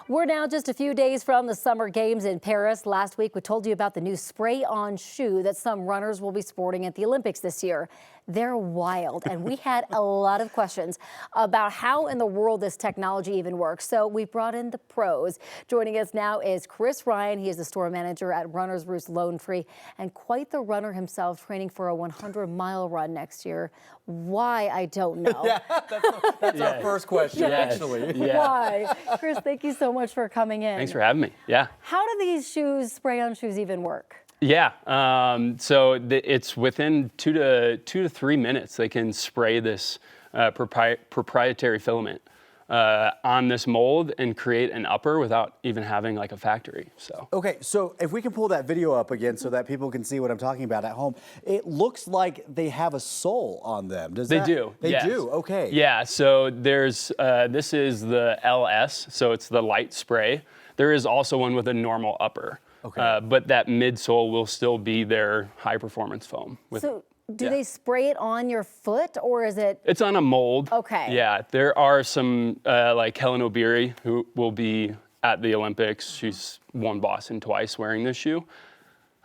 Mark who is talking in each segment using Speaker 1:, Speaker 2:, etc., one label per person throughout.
Speaker 1: We're now just a few days from the Summer Games in Paris. Last week, we told you about the new spray-on shoe that some runners will be sporting at the Olympics this year. They're wild, and we had a lot of questions about how in the world this technology even works. So we brought in the pros. Joining us now is Chris Ryan. He is the store manager at Runners Roost Lone Tree and quite the runner himself, training for a 100-mile run next year. Why, I don't know.
Speaker 2: Yeah, that's our first question, actually.
Speaker 1: Yeah. Why? Chris, thank you so much for coming in.
Speaker 3: Thanks for having me. Yeah.
Speaker 1: How do these shoes, spray-on shoes, even work?
Speaker 3: Yeah. It's within 2 to 3 minutes they can spray this proprietary filament on this mold and create an upper without even having like a factory. So.
Speaker 2: Okay, so if we can pull that video up again so that people can see what I'm talking about at home, it looks like they have a sole on them.
Speaker 3: They do.
Speaker 2: They
Speaker 3: yes.
Speaker 2: do. Okay.
Speaker 3: Yeah. So there's this is the LS, so it's the light spray. There is also one with a normal upper. Okay. But that midsole will still be their high performance foam.
Speaker 1: So do they spray it on your foot, or is it?
Speaker 3: It's on a mold.
Speaker 1: Okay.
Speaker 3: Yeah, there are some like Helen Obiri who will be at the Olympics. She's won Boston twice wearing this shoe.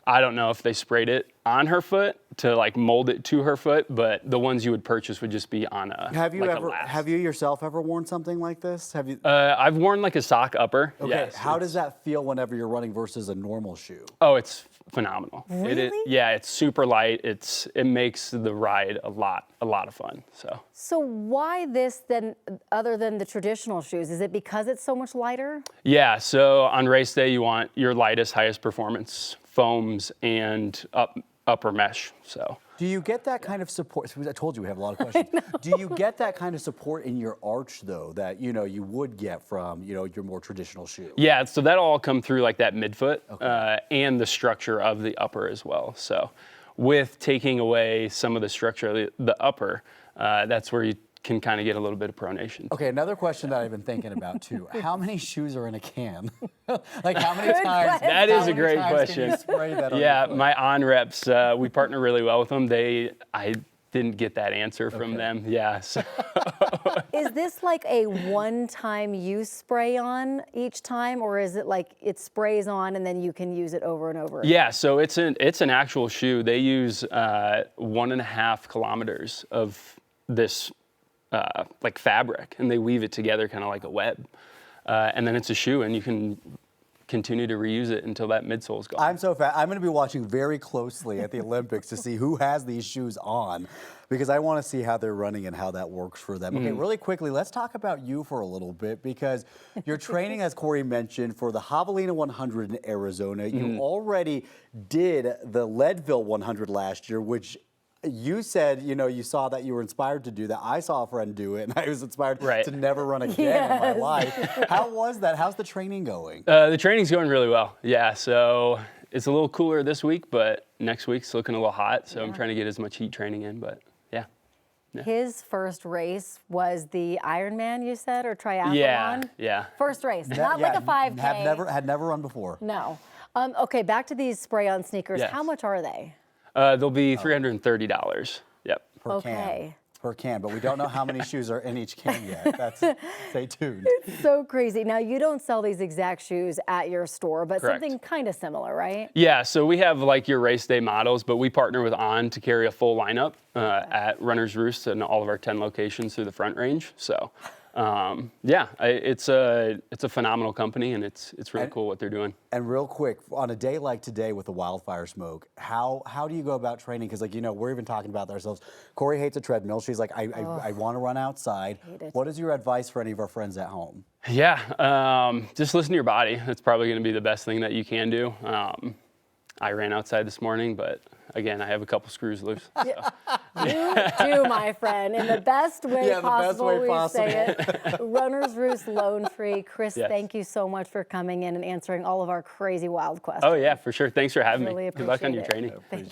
Speaker 3: I don't know if they sprayed it on her foot to like mold it to her foot, but the ones you would purchase would just be on a
Speaker 2: Have you yourself ever worn something like this? Have you?
Speaker 3: I've worn like a sock upper.
Speaker 2: Okay.
Speaker 3: Yes,
Speaker 2: How does that feel whenever you're running versus a normal shoe?
Speaker 3: Oh, it's phenomenal.
Speaker 1: Really?
Speaker 3: Yeah, it's super light. It makes the ride a lot of fun.
Speaker 1: So why this then, other than the traditional shoes? Is it because it's so much lighter?
Speaker 3: Yeah. So on race day, you want your lightest, highest performance foams and upper mesh. So.
Speaker 2: Do you get that kind of support? I told you we have a lot of questions. Do you get that kind of support in your arch though that you would get from your more traditional shoe?
Speaker 3: Yeah, so that'll all come through like that midfoot and the structure of the upper as well. So with taking away some of the structure of the upper, that's where you can kind of get a little bit of pronation.
Speaker 2: Okay, another question that I've been thinking about too. How many shoes are in a can? Like how many times?
Speaker 3: That is a great question.
Speaker 2: Can you spray that on
Speaker 3: yeah,
Speaker 2: your foot?
Speaker 3: my on-reps, we partner really well with them. I didn't get that answer from them. Yeah. So.
Speaker 1: Is this like a one-time use spray on each time, or is it like it sprays on and then you can use it over and over?
Speaker 3: Yeah, so it's an actual shoe. They use 1.5 kilometers of this like fabric, and they weave it together kind of like a web. And then it's a shoe, and you can continue to reuse it until that midsole is gone.
Speaker 2: I'm so fat. I'm going to be watching very closely at the Olympics to see who has these shoes on, because I want to see how they're running and how that works for them. Okay, really quickly, let's talk about you for a little bit, because you're training, as Corey mentioned, for the Javelina 100 in Arizona. You already did the Leadville 100 last year, which you said, you saw that you were inspired to do that. I saw a friend do it, and I was inspired to never run again in my life. How was that? How's the training going?
Speaker 3: The training's going really well. Yeah, so it's a little cooler this week, but next week's looking a little hot, so I'm trying to get as much heat training in, but yeah.
Speaker 1: His first race was the Ironman, you said, or triathlon?
Speaker 3: Yeah.
Speaker 1: First race, not like a 5K.
Speaker 2: Had never run before.
Speaker 1: No. Okay, back to these spray-on sneakers.
Speaker 3: Yes.
Speaker 1: How much are they?
Speaker 3: They'll be $330. Yep.
Speaker 2: Per can, but we don't know how many shoes are in each can yet. Stay tuned.
Speaker 1: It's so crazy. Now, you don't sell these exact shoes at your store, but
Speaker 3: Correct.
Speaker 1: something kind of similar, right?
Speaker 3: Yeah, so we have like your race day models, but we partner with On to carry a full lineup at Runners Roost and all of our 10 locations through the Front Range. So it's a phenomenal company, and it's really cool what they're doing.
Speaker 2: And real quick, on a day like today with the wildfire smoke, how do you go about training? Because we're even talking about ourselves. Corey hates a treadmill. She's like, I want to run outside. What is your advice for any of our friends at home?
Speaker 3: Yeah, just listen to your body. That's probably going to be the best thing that you can do. I ran outside this morning, but again, I have a couple screws loose. So.
Speaker 1: You do, my friend, in the best way possible. We say it. Runners Roost Lone Tree. Chris, thank you so much for coming in and answering all of our crazy wild questions.
Speaker 3: Oh yeah, for sure. Thanks for having me.
Speaker 1: Really
Speaker 3: Good luck on your
Speaker 1: appreciate
Speaker 3: training.
Speaker 1: Thank you.